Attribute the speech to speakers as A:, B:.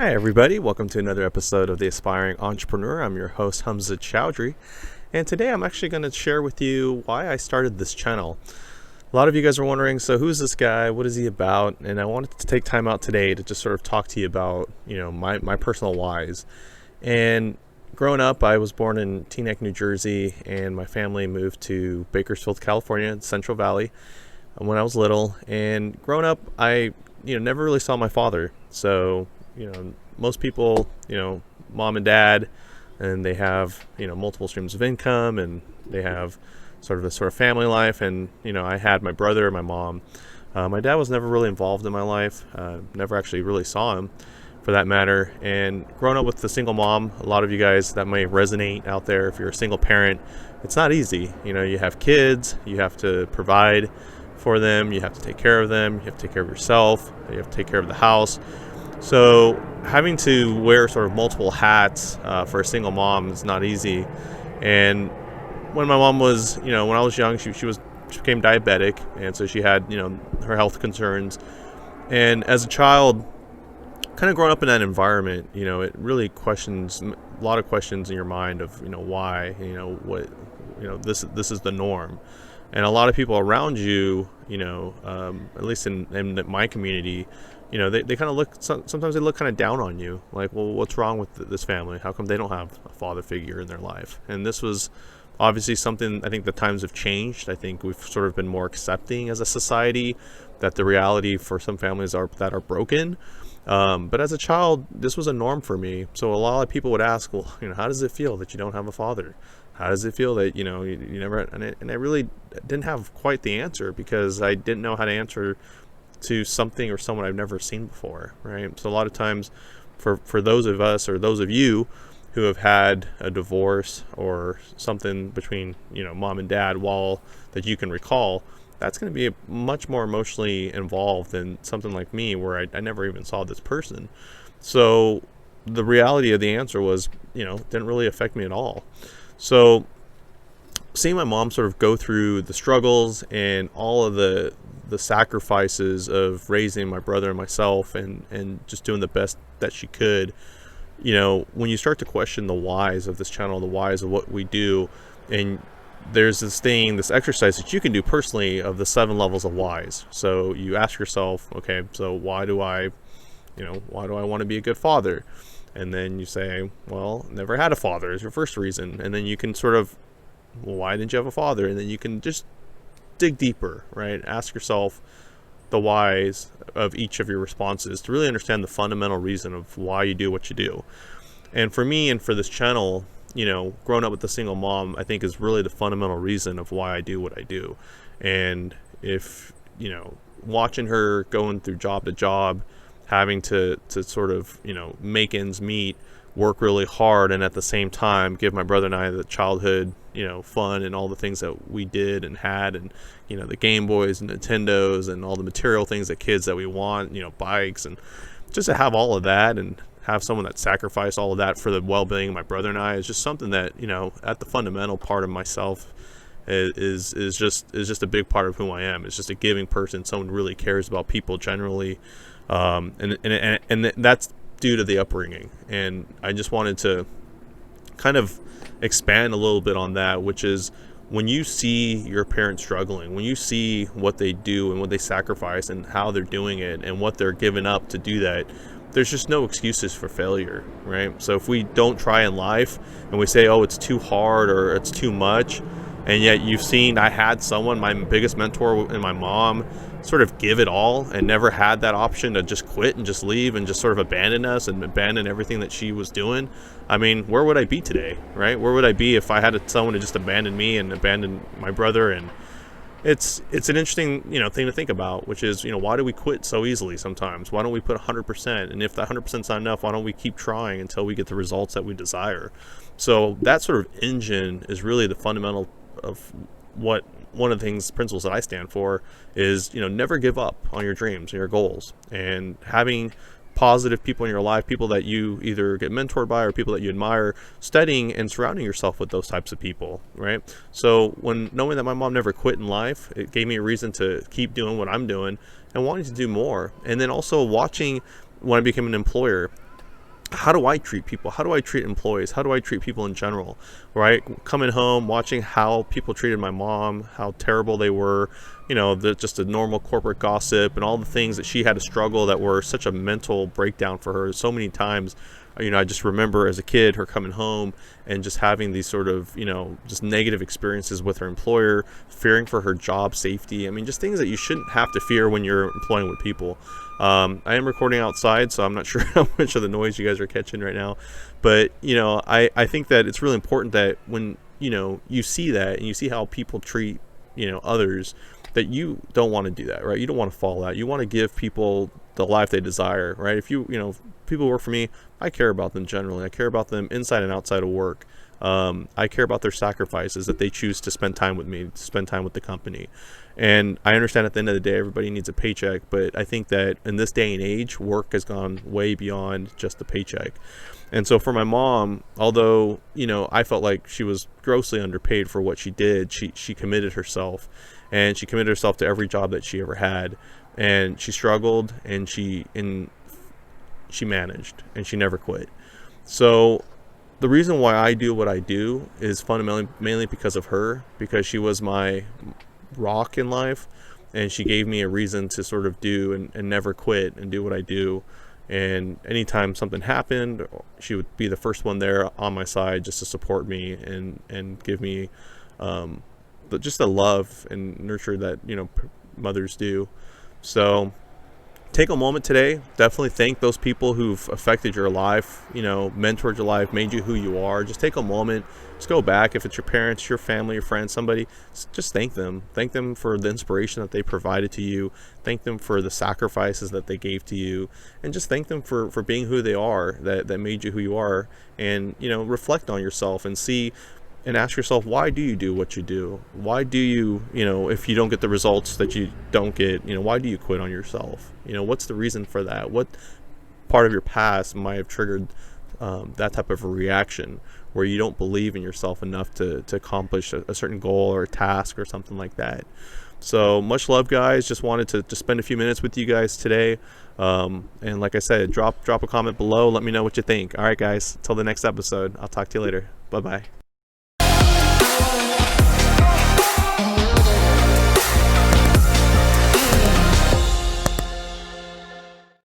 A: Hi, everybody. Welcome to another episode of The Aspiring Entrepreneur. I'm your host, Hamza Chowdhury. And today I'm actually going to share with you why I started this channel. A lot of you guys are wondering, so who's this guy? What is he about? And I wanted to take time out today to just sort of talk to you about, my personal whys. And growing up, I was born in Teaneck, New Jersey, and my family moved to Bakersfield, California, Central Valley, when I was little. And growing up, I, never really saw my father. So, most people, mom and dad, and they have, multiple streams of income, and they have sort of family life. And, I had my brother, my mom. My dad was never really involved in my life. Never actually really saw him, for that matter. And growing up with a single mom, a lot of you guys, that may resonate out there. If you're a single parent, it's not easy. You have kids, you have to provide for them, you have to take care of them, you have to take care of yourself, you have to take care of the house. So having to wear sort of multiple hats for a single mom is not easy. And when my mom was, when I was young, she became diabetic, and so she had, her health concerns. And as a child, kind of growing up in that environment, it really questions a lot of questions in your mind of, why, what, this is the norm. And a lot of people around you, at least in my community, they kind of look, sometimes they look kind of down on you. Like, well, what's wrong with this family? How come they don't have a father figure in their life? And this was obviously something, I think the times have changed. I think we've sort of been more accepting as a society that the reality for some families that are broken. But as a child, this was a norm for me. So a lot of people would ask, well, how does it feel that you don't have a father? How does it feel that, you never, and I really didn't have quite the answer, because I didn't know how to answer to something or someone I've never seen before, right? So a lot of times for those of us, or those of you who have had a divorce or something between, mom and dad that you can recall, that's going to be much more emotionally involved than something like me, where I never even saw this person. So the reality of the answer was, didn't really affect me at all. So seeing my mom sort of go through the struggles and all of the sacrifices of raising my brother and myself, and just doing the best that she could, when you start to question the whys of this channel, the whys of what we do, and there's this exercise that you can do personally of the 7 levels of whys. So you ask yourself, okay, so why do I want to be a good father? And then you say, well, never had a father is your first reason. And then you can sort of, well, why didn't you have a father? And then you can just dig deeper, right? Ask yourself the whys of each of your responses to really understand the fundamental reason of why you do what you do. And for me, and for this channel, growing up with a single mom, I think is really the fundamental reason of why I do what I do. And if, watching her going through job to job, having to sort of, make ends meet, work really hard, and at the same time give my brother and I the childhood, fun and all the things that we did and had, and, the Game Boys and Nintendos and all the material things that kids that we want, bikes, and just to have all of that and have someone that sacrificed all of that for the well-being of my brother and I is just something that, at the fundamental part of myself is just a big part of who I am. It's just a giving person, someone who really cares about people generally. And that's due to the upbringing. And I just wanted to kind of expand a little bit on that, which is when you see your parents struggling, when you see what they do and what they sacrifice and how they're doing it and what they're giving up to do that, there's just no excuses for failure, right? So if we don't try in life and we say, oh, it's too hard or it's too much, and yet I had someone, my biggest mentor and my mom, sort of give it all and never had that option to just quit and just leave and just sort of abandon us and abandon everything that she was doing. I mean, where would I be today, right? Where would I be if I had someone to just abandon me and abandon my brother? And it's an interesting, thing to think about, which is, why do we quit so easily sometimes? Why don't we put 100%? And if that 100% is not enough, why don't we keep trying until we get the results that we desire? So that sort of engine is really the fundamental of what one of the principles that I stand for is, never give up on your dreams and your goals, and having positive people in your life, people that you either get mentored by or people that you admire, studying and surrounding yourself with those types of people, right? So when knowing that my mom never quit in life, it gave me a reason to keep doing what I'm doing and wanting to do more. And then also watching when I became an employer, how do I treat people? How do I treat employees? How do I treat people in general? Right? Coming home, watching how people treated my mom, how terrible they were, just a normal corporate gossip and all the things that she had to struggle that were such a mental breakdown for her so many times. I just remember as a kid her coming home and just having these sort of, just negative experiences with her employer, fearing for her job safety. I mean, just things that you shouldn't have to fear when you're employing with people. I am recording outside, so I'm not sure how much of the noise you guys are catching right now. But, I think that it's really important that when, you see that and you see how people treat, others, that you don't want to do that, right? You don't want to fall out. You want to give people the life they desire, right? If people work for me, I care about them generally. I care about them inside and outside of work. I care about their sacrifices that they choose to spend time with me, to spend time with the company. And I understand at the end of the day, everybody needs a paycheck, but I think that in this day and age, work has gone way beyond just the paycheck. And so for my mom, although, I felt like she was grossly underpaid for what she did, she committed herself, and she committed herself to every job that she ever had. And she struggled, and she managed, and she never quit. So the reason why I do what I do is fundamentally mainly because of her, because she was my rock in life, and she gave me a reason to sort of do and never quit and do what I do. And anytime something happened, she would be the first one there on my side just to support me and give me just the love and nurture that mothers do. So take a moment today, definitely thank those people who've affected your life, mentored your life, made you who you are. Just take a moment, just go back. If it's your parents, your family, your friends, somebody, just thank them for the inspiration that they provided to you, thank them for the sacrifices that they gave to you, and just thank them for being who they are, that made you who you are. And reflect on yourself and see and ask yourself, why do you do what you do? Why do you, if you don't get the results that you don't get, why do you quit on yourself? What's the reason for that? What part of your past might have triggered that type of a reaction where you don't believe in yourself enough to accomplish a certain goal or a task or something like that? So much love, guys. Just wanted to spend a few minutes with you guys today. And like I said, drop a comment below. Let me know what you think. All right, guys, until the next episode, I'll talk to you later. Bye-bye.